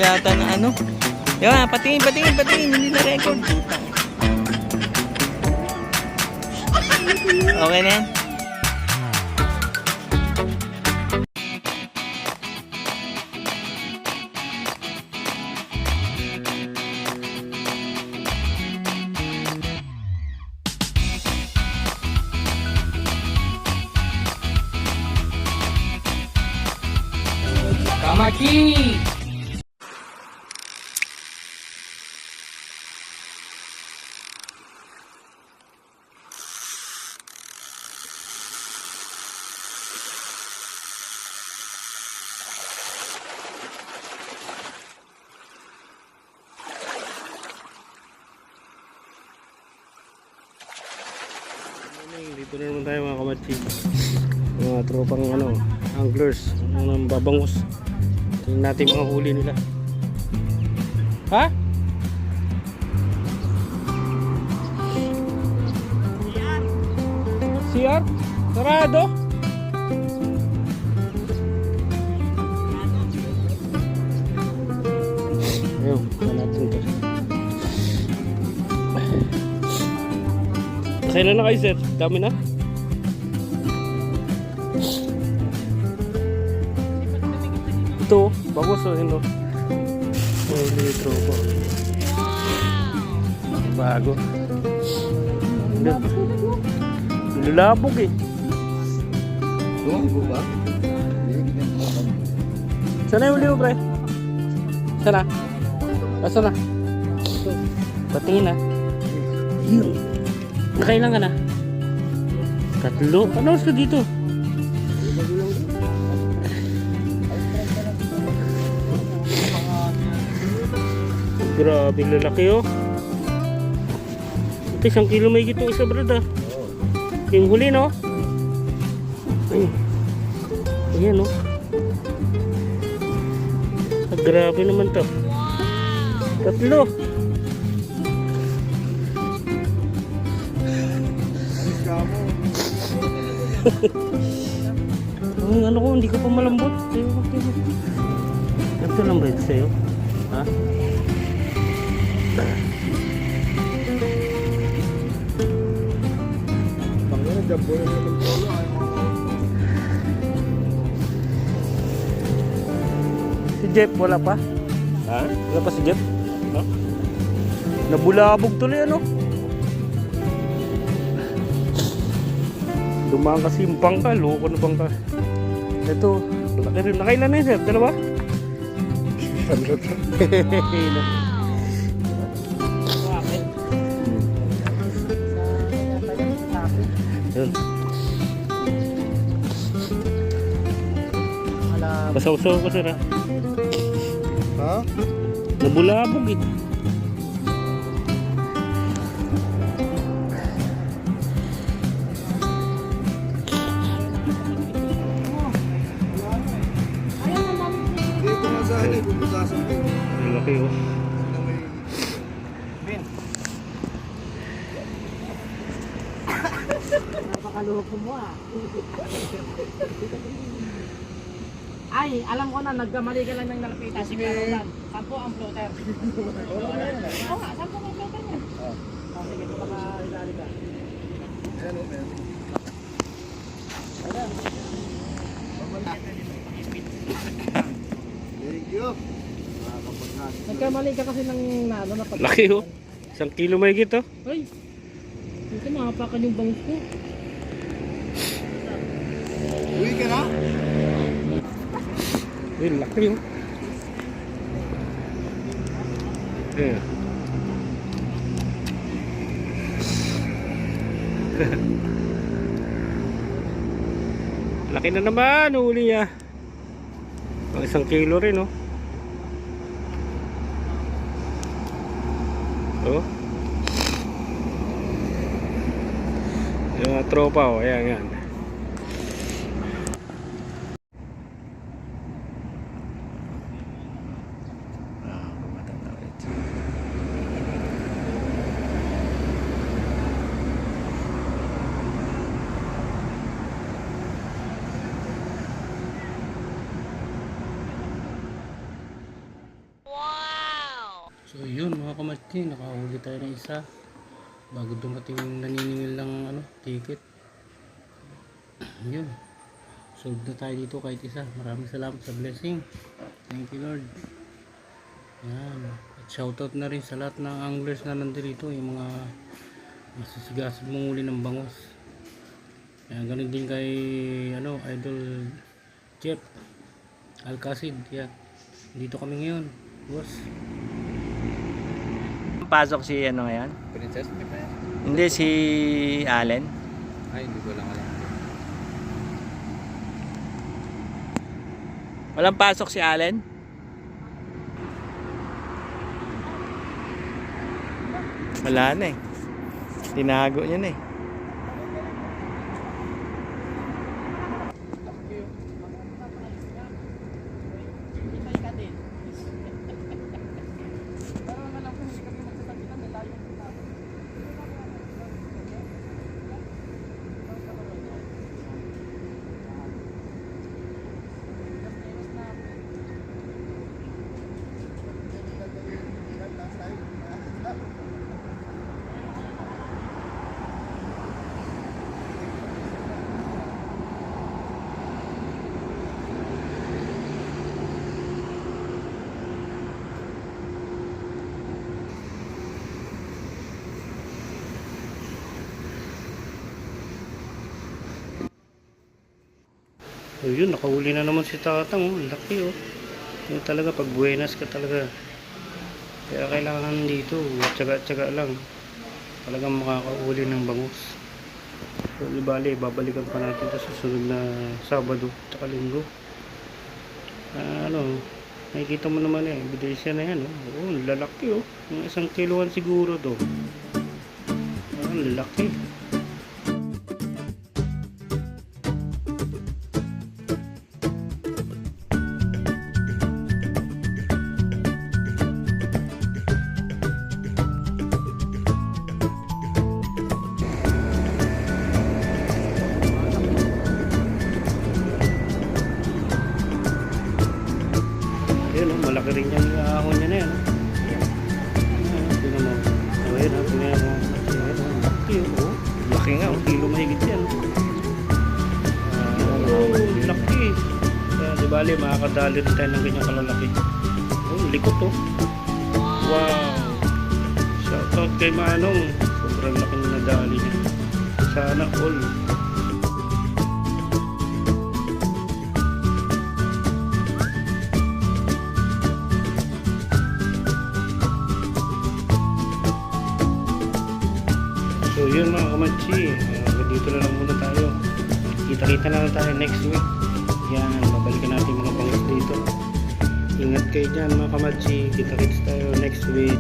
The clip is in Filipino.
yata na ano. Yan, patingin. Hindi na record. Okay na yan. Kamaki! Dito na naman tayo mga kamatsi. Mga tropang anglers, mga babangus. Tingnan natin mga huli nila. Ha? CR? Sarado? Ayun, natin ito. Kailan na kayo, sir? Dami na? Ito, bagus yun. May litro po. Bago. Lulabog eh. Lulabog ba? Sana yung uli mo, pre? Sana? Sana? Patingin na. Yun. Nakailangan na. Tatlo. Ano oras ka dito? Grabe lalaki oh. Ito 1 kilo may gitong isa brad ah. Yung huli no. Ayan oh. Grabe naman to. Tatlo. Ang ano ko, hindi ko pa malambot. Ito lang ba ito sa'yo? Ha? Si Jeff, wala pa? Ha? Wala pa si Jeff? Ha? Nabulabog tuloy ano? Dumaan kasi yung bangka, loko na bangka. Ito, laki rin. Nakailan na yun, sir? Dalawa? Yun. Basaw-saw ko, sir, ha? Ha? Nabulabog, eh. Laki oh. Napakaluho mo ah. Ay, alam ko na, nagkamali ka lang ng nalapitan si Carolan. 10 ang floater. Oo nga, 10 ang floater niya. Sige, ito baka ilali ka. Ayan o, meron. Thank you. Nagkamali ka kasi ng na pag... Laki oh. 1 kilo may gito. Ay, ito makapakan yung bangus ko. Uwi ka na? Ay, laki oh. Ayan. Laki na naman huli niya. Pang 1 kilo rin oh. Oh. Yung mga tropa oh, ayan. Yun mga kamatsi, nakahuli tayo ng isa bago dumating yung naniningil ng ticket. Yun, sold na tayo dito kahit isa. Maraming salamat sa blessing. Thank you Lord. Yan, at shoutout na rin sa lahat ng anglers na nandito, yung mga masisigasig mong uli ng bangos. Yan, ganun din kay Idol Jeff Alcacid. Yan, dito kami ngayon, boss. Pasok si ano ngayon? Princess, may pa yan? Hindi, si Allen. Ay, hindi ko lang alam. Walang pasok si Allen? Wala na eh. Tinago niya na eh. Hintay ka din. Pero alam ko hindi kami magsasabitan, malayo yung tao. So yun, nakahuli na naman si Tatang. Oh. Laki oh. Yun talaga, pag buenas ka talaga. Kaya kailangan dito, tsaga-tsaga lang. Talagang makakahuli ng bangus. So di bali, babalikan pa natin sa susunod na Sabado at Linggo. Nakikita mo naman eh, ebidensya na yan. Oh, lalaki oh. Yung 1 kiloan siguro to. Lalaki. Malaki rin yung ahon niya na yan. Tingnan mo. Ayan, tingnan mo. Laki oh. Laki nga. 1 kilo mahigit yan. Laki. Kaya di bali, makakadali rin tayo ng ganyan kalalaki. Likot oh. Wow. Shoutout kay Manong. Sobrang laking nadali niya. Sana all. So yun mga kamatsi, dito na lang muna tayo. Kita-kita na lang tayo next week. Yan, babalikan natin mga bangus dito. Ingat kayo dyan mga kamatsi, kita-kits tayo next week.